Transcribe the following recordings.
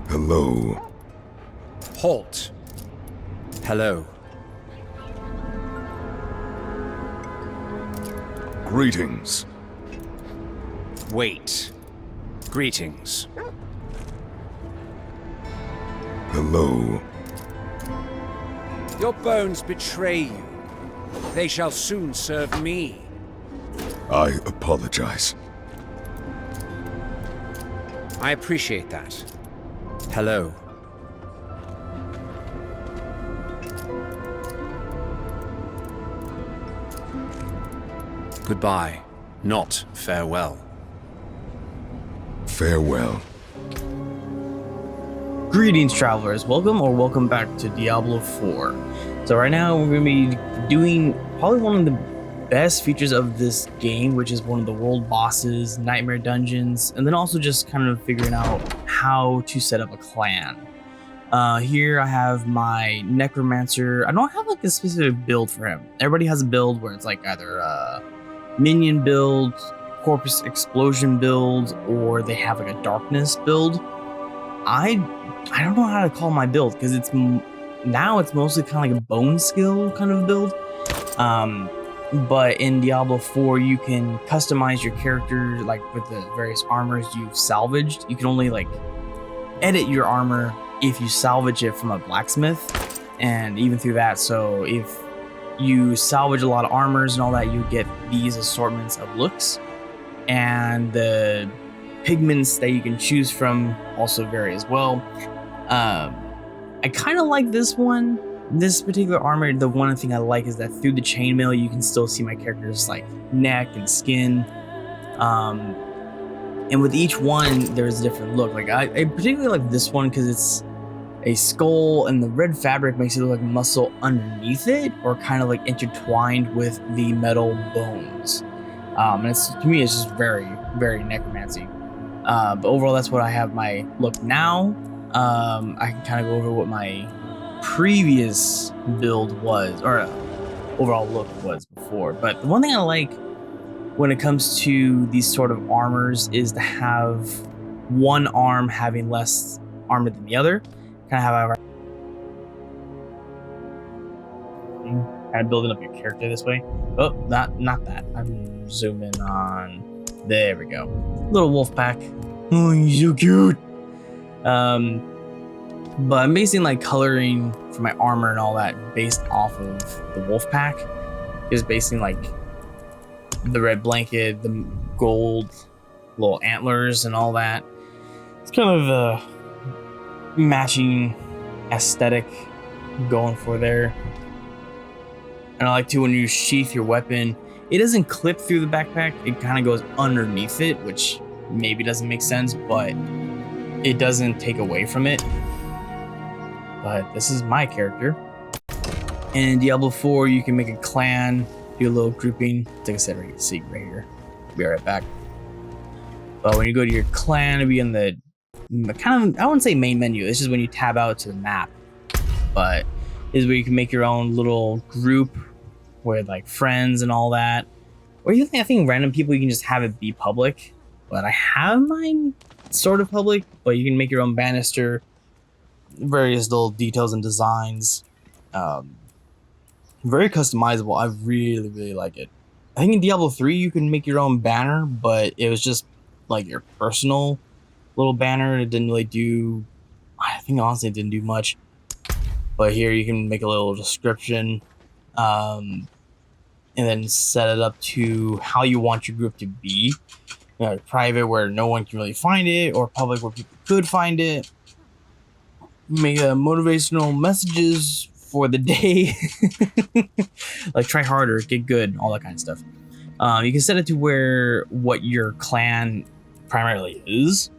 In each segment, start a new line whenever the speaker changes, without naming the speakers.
Hello.
Halt. Hello.
Greetings.
Wait. Greetings.
Hello.
Your bones betray you. They shall soon serve me.
I apologize.
I appreciate that. Hello. Goodbye, not farewell.
Farewell.
Greetings, travelers. Welcome back to Diablo 4. So right now we're going to be doing probably one of the best features of this game, which is one of the world bosses, nightmare dungeons, and then also just kind of figuring out how to set up a clan. Here I have my Necromancer. I don't have like a specific build for him. Everybody has a build where it's like either minion build, corpus explosion build, or they have like a darkness build. I don't know how to call my build because it's mostly kind of like a bone skill kind of build. But in Diablo 4 you can customize your character like with the various armors you've salvaged. You can only like edit your armor if you salvage it from a blacksmith, and even through that, so if you salvage a lot of armors and all that, you get these assortments of looks, and the pigments that you can choose from also vary as well. I kind of like this particular armor. The one thing I like is that through the chainmail you can still see my character's like neck and skin, and with each one there's a different look. Like I particularly like this one because it's a skull and the red fabric makes it look like muscle underneath it, or kind of like intertwined with the metal bones. And to me it's just very, very necromancy. But overall that's what I have my look now. I can kind of go over what my previous build was, or overall look was before. But the one thing I like when it comes to these sort of armors is to have one arm having less armor than the other. Kind of building up your character this way. Oh, not that. I'm zooming on. There we go. Little wolf pack. Oh, he's so cute. But I'm basing like coloring for my armor and all that based off of the wolf pack. Just basing like the red blanket, the gold little antlers and all that. It's kind of a matching aesthetic going for there. And I like to, when you sheath your weapon, it doesn't clip through the backpack, it kind of goes underneath it, which maybe doesn't make sense, but it doesn't take away from it. But this is my character. In Diablo 4 you can make a clan, do a little grouping. Like I said, right, see right here. Be right back. But when you go to your clan, it'll be in the kind of, I wouldn't say main menu, it's just when you tab out to the map, but is where you can make your own little group with like friends and all that. Or you think, I think random people you can just have it be public, but I have mine sort of public, but you can make your own banister, various little details and designs. Very customizable. I really, really like it. I think in Diablo 3 you can make your own banner, but it was just like your personal little banner. It didn't really do, I think honestly it didn't do much. But here you can make a little description, and then set it up to how you want your group to be. You know, private where no one can really find it, or public where people could find it. Make motivational messages for the day. Like try harder, get good, all that kind of stuff. You can set it to where what your clan primarily is.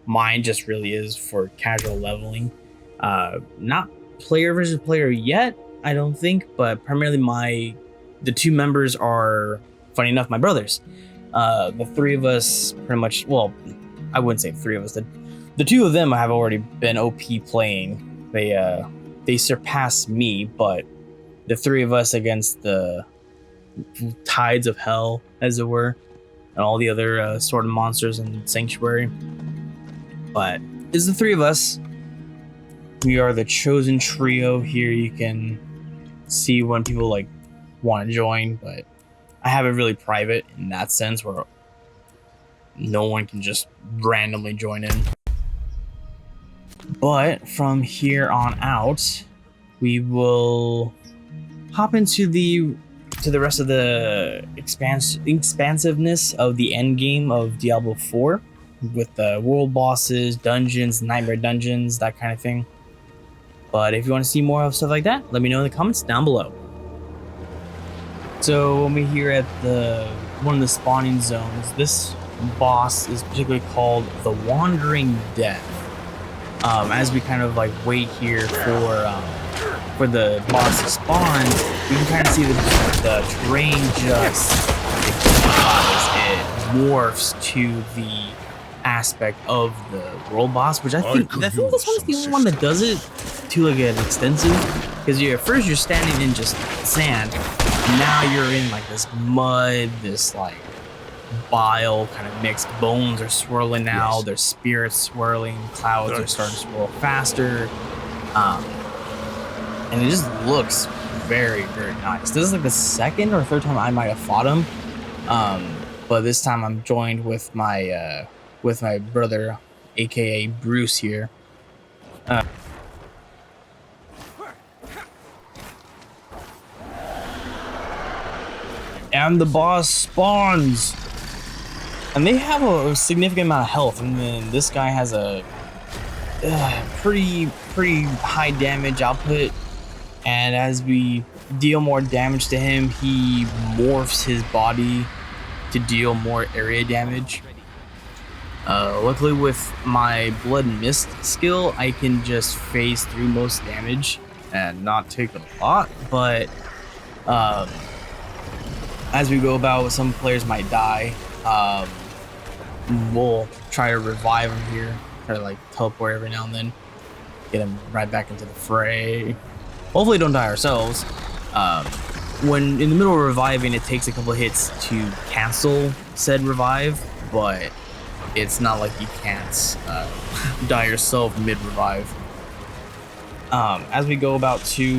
Mine just really is for casual leveling. Not player versus player yet, I don't think, but primarily the two members are, funny enough, my brothers. The three of us pretty much, well, I wouldn't say three of us. The two of them have already been OP playing. They surpass me, but the three of us against the tides of hell, as it were, and all the other sort of monsters in Sanctuary. But is the three of us. We are the chosen trio here. You can see when people like want to join, but I have it really private in that sense where no one can just randomly join in. But from here on out, we will hop into the rest of the expansiveness of the end game of Diablo 4 with the world bosses, dungeons, nightmare dungeons, that kind of thing. But if you want to see more of stuff like that, let me know in the comments down below. So when we're here at one of the spawning zones, this boss is particularly called the Wandering Death. As we kind of like wait here for the boss to spawn, we can kind of see the terrain just it morphs to the aspect of the world boss, which I think this one is the only one that does it to like an extensive. Because at first you're standing in just sand, and now you're in like this mud, this like bile kind of mixed. Bones are swirling now. Yes. There's spirits swirling. Clouds are starting to swirl faster. And it just looks very, very nice. This is like the second or third time I might have fought him. But this time I'm joined with my brother, aka Bruce here. And the boss spawns. And they have a significant amount of health, and then this guy has a pretty high damage output. And as we deal more damage to him, he morphs his body to deal more area damage. Luckily with my Blood and Mist skill, I can just phase through most damage and not take a lot, but as we go about, some players might die. We'll try to revive him here, try to like teleport every now and then, get him right back into the fray. Hopefully don't die ourselves. When in the middle of reviving, it takes a couple of hits to cancel said revive, but it's not like you can't die yourself mid-revive. As we go about to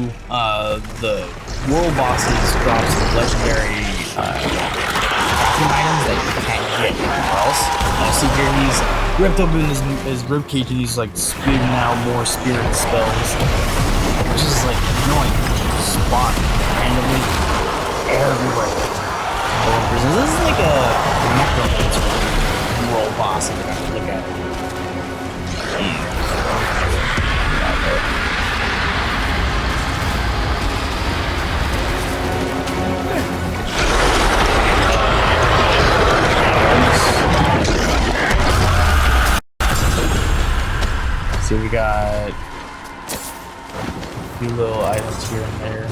the world bosses drop some legendary items that you can't get anywhere else. See here, he's ripped open his ribcage and he's like spewing out more spirit spells, which is like annoying. Spot randomly everywhere. This is like a Necromancer world boss if you look at it. So we got a few little items here and there.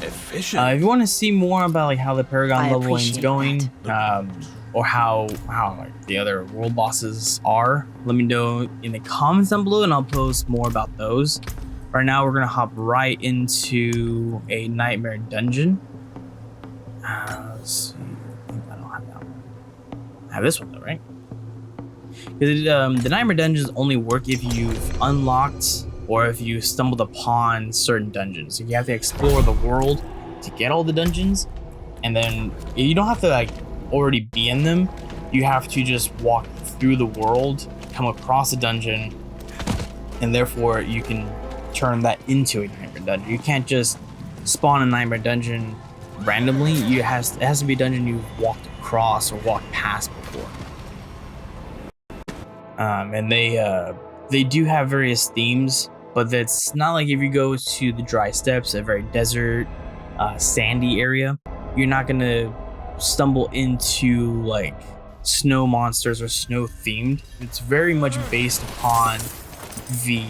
Efficient. If you want to see more about like how the Paragon leveling is going, or how like the other world bosses are, let me know in the comments down below, and I'll post more about those. Right now, we're gonna hop right into a nightmare dungeon. Let's see. I think I don't have that one. I have this one though, right? The nightmare dungeons only work if you've unlocked or if you stumbled upon certain dungeons. So you have to explore the world to get all the dungeons, and then you don't have to like already be in them. You have to just walk through the world, come across a dungeon, and therefore you can turn that into a nightmare dungeon. You can't just spawn a nightmare dungeon randomly. It has to be a dungeon you've walked across or walked past before. And they do have various themes, but it's not like if you go to the dry steppes, a very desert, sandy area, you're not gonna stumble into like snow monsters or snow themed. It's very much based upon the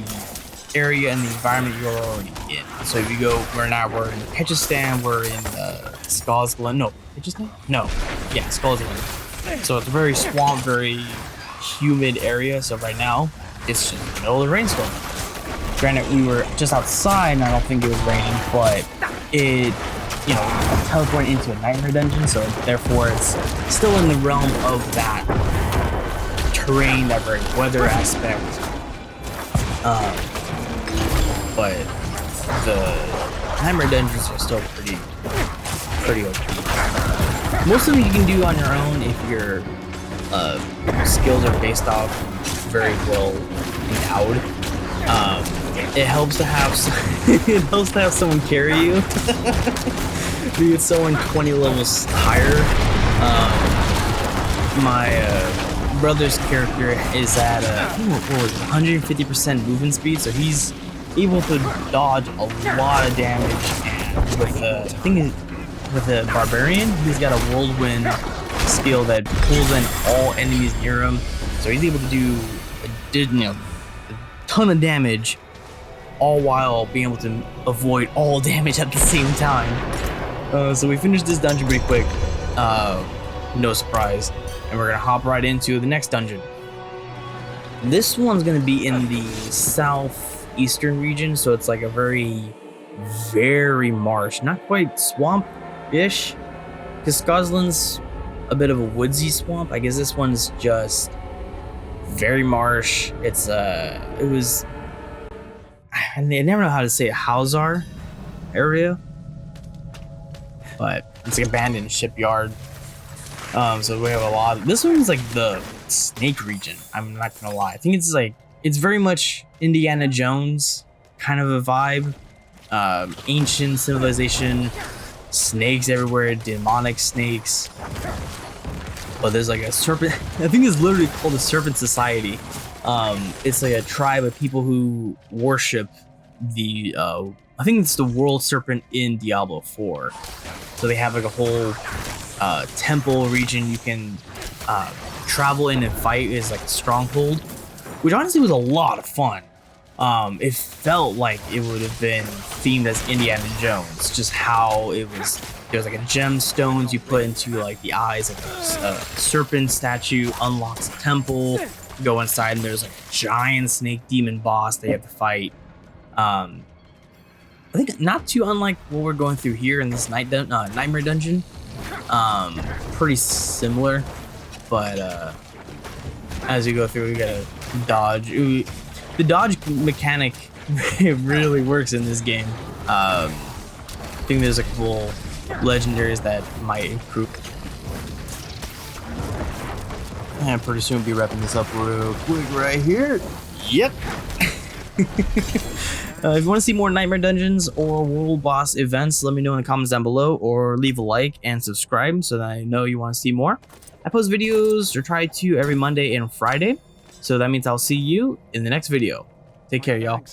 area and the environment you're already in. So if you go, we're in Kechistan, we're in Skull's Glen. No, Kechistan? No. Yeah, Skull's Glen. So it's a very swamp, very humid area. So right now, it's just the middle of the rainstorm. Granted, we were just outside and I don't think it was raining, but it, you know, teleported into a nightmare dungeon, so therefore it's still in the realm of that terrain, that very weather aspect. But the Nightmare dungeons are still pretty OP. Most of them you can do on your own if your skills are based off very well endowed. It helps to have it helps to have someone carry you. Be it someone 20 levels higher. My brother's character is at I think what was it, 150% movement speed, so he's able to dodge a lot of damage. And with I think with the Barbarian, he's got a whirlwind skill that pulls in all enemies near him, so he's able to do a ton of damage, all while being able to avoid all damage at the same time. So we finished this dungeon pretty quick, no surprise, and we're gonna hop right into the next dungeon. This one's gonna be in the southeastern region, so it's like a very marsh, not quite swamp-ish, because Scotland's a bit of a woodsy swamp. I guess this one's just very marsh. It's I never know how to say it, Hausar area, but it's an abandoned shipyard. So we have a lot. This one's like the snake region. I'm not gonna lie. I think it's very much Indiana Jones kind of a vibe. Ancient civilization, snakes everywhere, demonic snakes. But there's like a serpent. I think it's literally called the Serpent Society. It's like a tribe of people who worship the I think it's the world serpent in Diablo 4. So they have like a whole temple region you can travel in and fight. Is like a stronghold, which honestly was a lot of fun. It felt like it would have been themed as Indiana Jones, just how it was. There's like a gemstones you put into like the eyes of a serpent statue, unlocks a temple, go inside, and there's like a giant snake demon boss that you have to fight. I think not too unlike what we're going through here in this Nightmare dungeon. Pretty similar, but as you go through, we gotta dodge. The dodge mechanic really works in this game. I think there's a couple legendaries that might improve. And pretty soon be wrapping this up real quick right here. Yep. If you want to see more Nightmare Dungeons or World Boss events, let me know in the comments down below, or leave a like and subscribe so that I know you want to see more. I post videos, or try to, every Monday and Friday, so that means I'll see you in the next video. Take care, y'all.